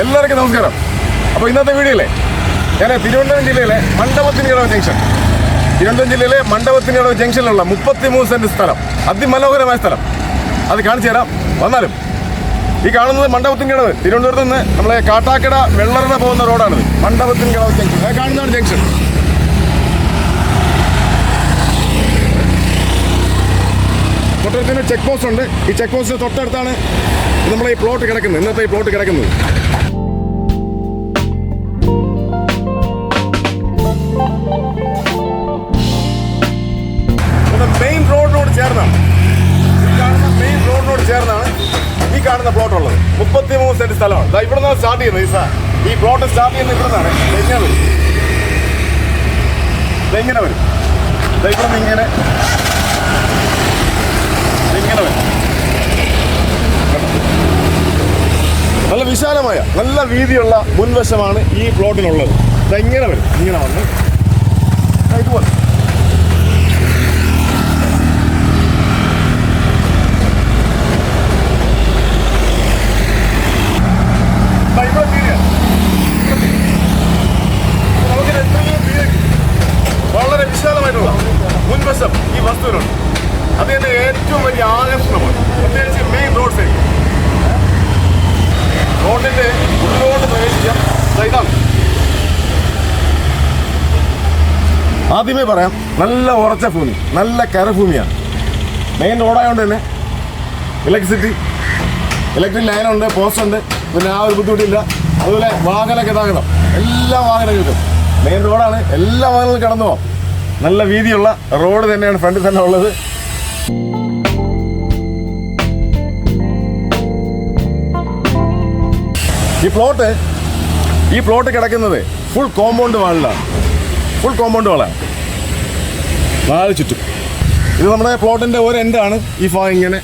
എല്ലാവർക്കും നമസ്കാരം. അപ്പോൾ ഇന്നത്തെ വീഡിയോയിലെ ഞാൻ തിരുവനന്തപുരം ജില്ലയിലെ മണ്ഡപത്തിൻകടവ് ജംഗ്ഷനിലുള്ള 33 സെന്റ് സ്ഥലം, അതിമനോഹരമായ സ്ഥലം, അത് കാണിച്ചു തരാം. വന്നാലും ഈ കാണുന്നത് മണ്ഡപത്തിൻകടവ്, തിരുവനന്തപുരത്ത് നിന്ന് നമ്മളെ കാട്ടാക്കട വെള്ളറട പോകുന്ന റോഡാണിത്. മണ്ഡപത്തിൻകടവ് ജംഗ്ഷൻ, അത് കാണുന്നതാണ് ജംഗ്ഷൻ. തൊട്ടടുത്തിന് ചെക്ക് പോസ്റ്റ് ഉണ്ട്. ഈ ചെക്ക് പോസ്റ്റിന് തൊട്ടടുത്താണ് നമ്മളെ ഈ പ്ലോട്ട് കിടക്കുന്നത്, ഇന്നത്തെ ഈ പ്ലോട്ട് കിടക്കുന്നത്. മെയിൻ റോഡിനോട് ചേർന്നാണ്, മെയിൻ റോഡിനോട് ചേർന്നാണ് ഈ കാണുന്ന പ്ലോട്ട് ഉള്ളത്. 33 സെന്റ് സ്ഥലമാണ്. ഇവിടെ നിന്നാണ് സ്റ്റാർട്ട് ചെയ്യുന്നത്. ഈ പ്ലോട്ട് സ്റ്റാർട്ട് ചെയ്യുന്നത് ഇവിടെ നിന്നാണ്. ഇതെങ്ങനെ വരും, ഇവിടെ നിന്ന് ഇങ്ങനെ വരും. നല്ല വിശാലമായ, നല്ല വീതിയുള്ള മുൻവശമാണ് ഈ പ്ലോട്ടിനുള്ളത്. ഇതെങ്ങനെ വരും, ഇങ്ങനെ വന്ന് ഇതുപോലെ വളരെ വിശാലമായിട്ടുള്ള മുൻവശം ഈ വസ്തുവിനുണ്ട്. അത് തന്നെ ഏറ്റവും വലിയ ആകർഷണമാണ്, പ്രത്യേകിച്ച് മെയിൻ റോഡ് സൈഡ്. റോഡിന്റെ ഉള്ളിലോട്ട് പ്രവേശിക്കാം. ഇതാണ് ആദ്യമേ പറയാം, നല്ല ഉറച്ച ഭൂമി, നല്ല കരഭൂമിയാണ്. മെയിൻ റോഡായതുകൊണ്ട് തന്നെ ഇലക്ട്രിക് ലൈനുണ്ട്, പോസ്റ്റുണ്ട്, പിന്നെ ആ ഒരു ബുദ്ധിമുട്ടില്ല. അതുപോലെ വാഹന ഗതാഗതം, എല്ലാ വാഹനങ്ങൾക്കും മെയിൻ റോഡാണ്, എല്ലാ വാഹനങ്ങളും കടന്നു പോകാം. നല്ല വീതിയുള്ള റോഡ് തന്നെയാണ് ഫ്രണ്ടിൽ തന്നെ ഉള്ളത്. ഈ പ്ലോട്ട് കിടക്കുന്നത് ഫുൾ കോമ്പൗണ്ട് വാളിലാണ്. 4 ചുറ്റും. ഇത് നമ്മുടെ പ്ലോട്ടിന്റെ ഒരു എൻഡാണ് ഈ ഭാഗം. ഇങ്ങനെ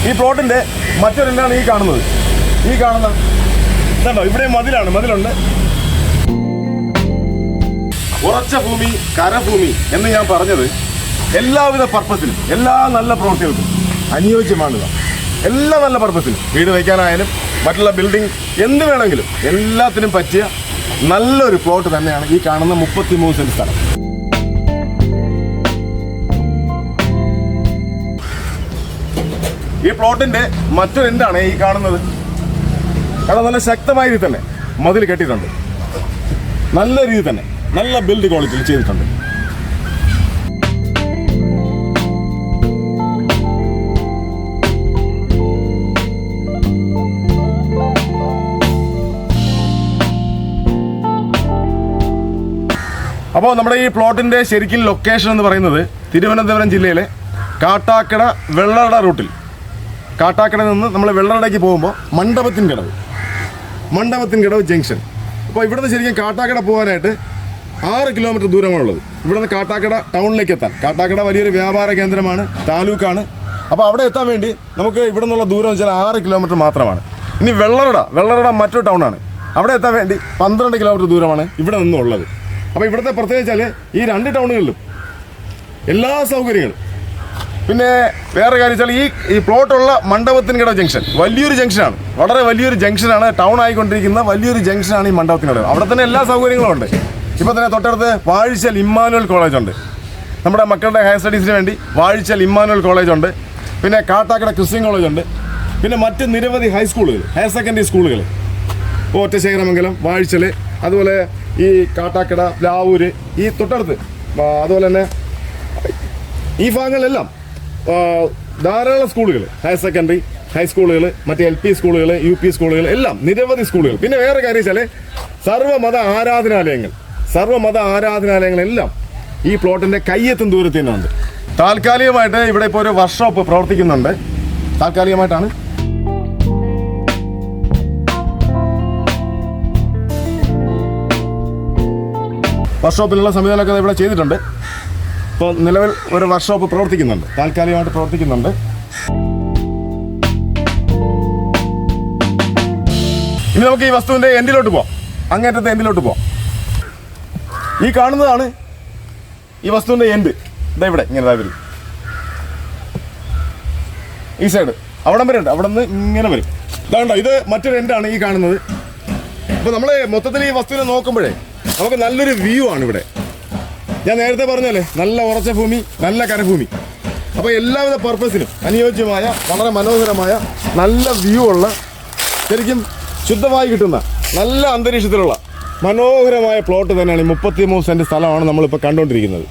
ഈ പ്ലോട്ടിന്റെ മറ്റൊരു എൻഡാണ് ഈ കാണുന്നത്. കണ്ടോ, ഇവിടെ മതിലുണ്ട്. ഉറച്ച ഭൂമി, കരഭൂമി എന്ന് ഞാൻ പറഞ്ഞത് എല്ലാവിധ പർപ്പസിനും, എല്ലാ നല്ല പ്രവൃത്തികൾക്കും അനുയോജ്യമാണ്. എല്ലാ നല്ല പർപ്പസിനും, വീട് വയ്ക്കാനായാലും മറ്റുള്ള ബിൽഡിംഗ് എന്ത് വേണമെങ്കിലും എല്ലാത്തിനും പറ്റിയ നല്ലൊരു പ്ലോട്ട് തന്നെയാണ് ഈ കാണുന്ന 33 സെന്റ് സ്ഥലം. ഈ പ്ലോട്ടിന്റെ മറ്റൊരു എൻഡാണ് ഈ കാണുന്നത്. കാരണം നല്ല ശക്തമായ രീതി തന്നെ മതിൽ കെട്ടിയിട്ടുണ്ട്. നല്ല രീതി തന്നെ, നല്ല ബിൽഡ് ക്വാളിറ്റിയിൽ ചെയ്തിട്ടുണ്ട്. അപ്പോൾ നമ്മുടെ ഈ പ്ലോട്ടിന്റെ ശരിക്കും ലൊക്കേഷൻ എന്ന് പറയുന്നത് തിരുവനന്തപുരം ജില്ലയിലെ കാട്ടാക്കട വെള്ളറട റൂട്ടിൽ, കാട്ടാക്കടയിൽ നിന്ന് നമ്മൾ വെള്ളറടയ്ക്ക് പോകുമ്പോൾ മണ്ഡപത്തിൻകടവ് ജംഗ്ഷൻ. അപ്പോൾ ഇവിടുന്ന് ശരിക്കും കാട്ടാക്കട പോകാനായിട്ട് 6 കിലോമീറ്റർ ദൂരമാണുള്ളത്. ഇവിടുന്ന് കാട്ടാക്കട ടൗണിലേക്ക് എത്താൻ. കാട്ടാക്കട വലിയൊരു വ്യാപാര കേന്ദ്രമാണ്, താലൂക്കാണ്. അപ്പോൾ അവിടെ എത്താൻ വേണ്ടി നമുക്ക് ഇവിടെ നിന്നുള്ള ദൂരം വെച്ചാൽ 6 കിലോമീറ്റർ മാത്രമാണ്. ഇനി വെള്ളറട മറ്റൊരു ടൗണാണ്. അവിടെ എത്താൻ വേണ്ടി 12 കിലോമീറ്റർ ദൂരമാണ് ഇവിടെ നിന്നുള്ളത്. അപ്പോൾ ഇവിടുത്തെ പ്രത്യേകിച്ചാൽ ഈ 2 ടൗണുകളിലും എല്ലാ സൗകര്യങ്ങളും. പിന്നെ വേറെ കാര്യം വെച്ചാൽ ഈ പ്ലോട്ടുള്ള മണ്ഡപത്തിൻകടവ് ജംഗ്ഷൻ വലിയൊരു ജംഗ്ഷനാണ്, വളരെ വലിയൊരു ജംഗ്ഷനാണ്. ടൗൺ ആയിക്കൊണ്ടിരിക്കുന്ന വലിയൊരു ജംഗ്ഷനാണ് ഈ മണ്ഡപത്തിൻകടവ്. അവിടെ തന്നെ എല്ലാ സൗകര്യങ്ങളും ഉണ്ട്. ഇപ്പോൾ തന്നെ തൊട്ടടുത്ത് വാഴിച്ചൽ ഇമ്മാനുവൽ കോളേജുണ്ട്. നമ്മുടെ മക്കളുടെ ഹയർ സ്റ്റഡീസിന് വേണ്ടി വാഴിച്ചൽ ഇമ്മാനുവൽ കോളേജുണ്ട്. പിന്നെ കാട്ടാക്കട ക്രിസ്ത്യൻ കോളേജുണ്ട്. പിന്നെ മറ്റ് നിരവധി ഹൈസ്കൂളുകൾ, ഹയർ സെക്കൻഡറി സ്കൂളുകൾ, ഒറ്റശേഖരമംഗലം, വാഴിച്ചൽ, അതുപോലെ ഈ കാട്ടാക്കട, പ്ലാവൂര്, ഈ തൊട്ടടുത്ത്, അതുപോലെ തന്നെ ഈ ഭാഗങ്ങളിലെല്ലാം ധാരാളം സ്കൂളുകൾ, ഹയർ സെക്കൻഡറി, ഹൈസ്കൂളുകൾ, മറ്റ് LP സ്കൂളുകൾ, UP സ്കൂളുകൾ, എല്ലാം നിരവധി സ്കൂളുകൾ. പിന്നെ വേറെ കാര്യം വെച്ചാൽ സർവ്വമത ആരാധനാലയങ്ങളെല്ലാം ഈ പ്ലോട്ടിൻ്റെ കയ്യെത്തും ദൂരത്തിൽ നിന്നുണ്ട്. താൽക്കാലികമായിട്ട് ഇവിടെ ഇപ്പോൾ ഒരു വർക്ക്ഷോപ്പ് പ്രവർത്തിക്കുന്നുണ്ട്. താൽക്കാലികമായിട്ടാണ്. വർക്ക്ഷോപ്പിനുള്ള സംവിധാനമൊക്കെ ഇവിടെ ചെയ്തിട്ടുണ്ട്. ഇപ്പോൾ നിലവിൽ ഒരു വർക്ക്ഷോപ്പ് പ്രവർത്തിക്കുന്നുണ്ട്, താൽക്കാലികമായിട്ട് പ്രവർത്തിക്കുന്നുണ്ട്. ഇനി നമുക്ക് ഈ വസ്തുവിൻ്റെ എൻഡിലോട്ട് പോവാം, അങ്ങേറ്റത്തെ എൻഡിലോട്ട് പോവാം. ഈ കാണുന്നതാണ് ഈ വസ്തുവിൻ്റെ എൻഡ്. ഇതാ ഇവിടെ ഇങ്ങനെ വരും, ഈ സൈഡ് അവിടം വരെ ഉണ്ട്, അവിടെ നിന്ന് ഇങ്ങനെ വരും. ഇതാണ്ടോ, ഇത് മറ്റൊരു എൻഡാണ് ഈ കാണുന്നത്. അപ്പോൾ നമ്മൾ മൊത്തത്തിൽ ഈ വസ്തുവിനെ നോക്കുമ്പോഴേ നമുക്ക് നല്ലൊരു വ്യൂ ആണ് ഇവിടെ. ഞാൻ നേരത്തെ പറഞ്ഞല്ലേ, നല്ല ഉറച്ച ഭൂമി, നല്ല കരഭൂമി. അപ്പോൾ എല്ലാവിധ പർപ്പസിനും അനുയോജ്യമായ വളരെ മനോഹരമായ നല്ല വ്യൂ ഉള്ള, ശരിക്കും ശുദ്ധമായി കിട്ടുന്ന നല്ല അന്തരീക്ഷത്തിലുള്ള മനോഹരമായ പ്ലോട്ട് തന്നെയാണ് ഈ 33 സെൻറ്റ് സ്ഥലമാണ് നമ്മളിപ്പോൾ കണ്ടുകൊണ്ടിരിക്കുന്നത്.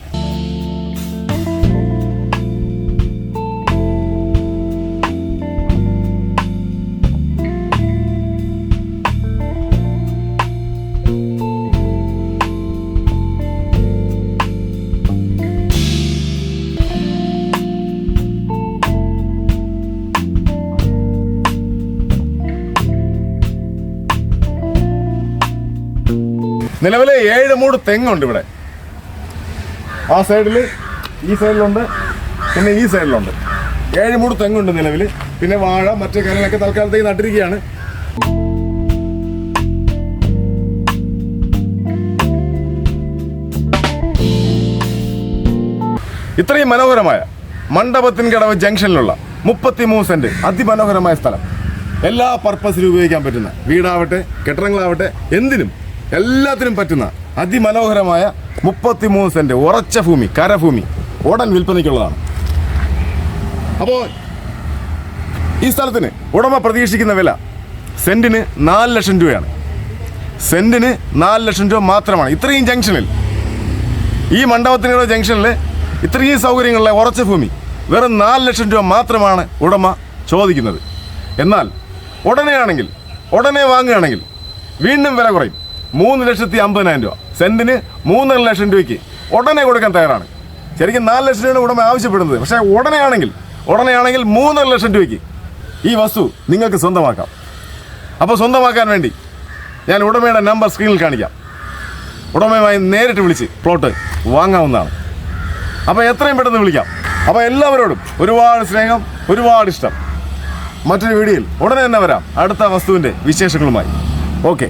നിലവിൽ 7 മൂട് തെങ്ങുണ്ട് ഇവിടെ. ആ സൈഡിൽ, ഈ സൈഡിലുണ്ട്, പിന്നെ ഈ സൈഡിലുണ്ട്. 7 മൂട് തെങ്ങുണ്ട് നിലവിൽ. പിന്നെ വാഴ, മറ്റു കാര്യങ്ങളൊക്കെ തൽക്കാലത്തേക്ക് നട്ടിരിക്കുകയാണ്. ഇത്രയും മനോഹരമായ മണ്ഡപത്തിൻകടവ് ജംഗ്ഷനിലുള്ള 33 സെൻറ്റ് അതിമനോഹരമായ സ്ഥലം, എല്ലാ പർപ്പസിലും ഉപയോഗിക്കാൻ പറ്റുന്ന, വീടാവട്ടെ കെട്ടിടങ്ങളാവട്ടെ എന്തിനും എല്ലാത്തിനും പറ്റുന്ന അതിമനോഹരമായ 33 സെൻറ്റ് ഉറച്ച ഭൂമി, കരഭൂമി ഉടൻ വിൽപ്പനയ്ക്കുള്ളതാണ്. അപ്പോൾ ഈ സ്ഥലത്തിന് ഉടമ പ്രതീക്ഷിക്കുന്ന വില സെൻറ്റിന് 4 ലക്ഷം രൂപയാണ്. സെൻറ്റിന് 4 ലക്ഷം രൂപ മാത്രമാണ്. ഇത്രയും ജംഗ്ഷനിൽ, ഈ മണ്ഡപത്തിനുള്ള ജംഗ്ഷനിൽ ഇത്രയും സൗകര്യങ്ങളുള്ള ഉറച്ച ഭൂമി വെറും 4 ലക്ഷം രൂപ മാത്രമാണ് ഉടമ ചോദിക്കുന്നത്. എന്നാൽ ഉടനെ വാങ്ങുകയാണെങ്കിൽ വീണ്ടും വില കുറയും. 3,50,000 രൂപ സെൻറ്റിന് 3.5 ലക്ഷം രൂപയ്ക്ക് ഉടനെ കൊടുക്കാൻ തയ്യാറാണ്. ശരിക്കും 4 ലക്ഷം രൂപയാണ് ഉടമ ആവശ്യപ്പെടുന്നത്. പക്ഷേ ഉടനെയാണെങ്കിൽ 3.5 ലക്ഷം രൂപയ്ക്ക് ഈ വസ്തു നിങ്ങൾക്ക് സ്വന്തമാക്കാം. അപ്പോൾ സ്വന്തമാക്കാൻ വേണ്ടി ഞാൻ ഉടമയുടെ നമ്പർ സ്ക്രീനിൽ കാണിക്കാം. ഉടമയുമായി നേരിട്ട് വിളിച്ച് പ്ലോട്ട് വാങ്ങാവുന്നതാണ്. അപ്പോൾ എത്രയും പെട്ടെന്ന് വിളിക്കാം. അപ്പോൾ എല്ലാവരോടും ഒരുപാട് സ്നേഹം, ഒരുപാട് ഇഷ്ടം. മറ്റൊരു വീഡിയോയിൽ ഉടനെ തന്നെ വരാം അടുത്ത വസ്തുവിൻ്റെ വിശേഷങ്ങളുമായി. ഓക്കെ.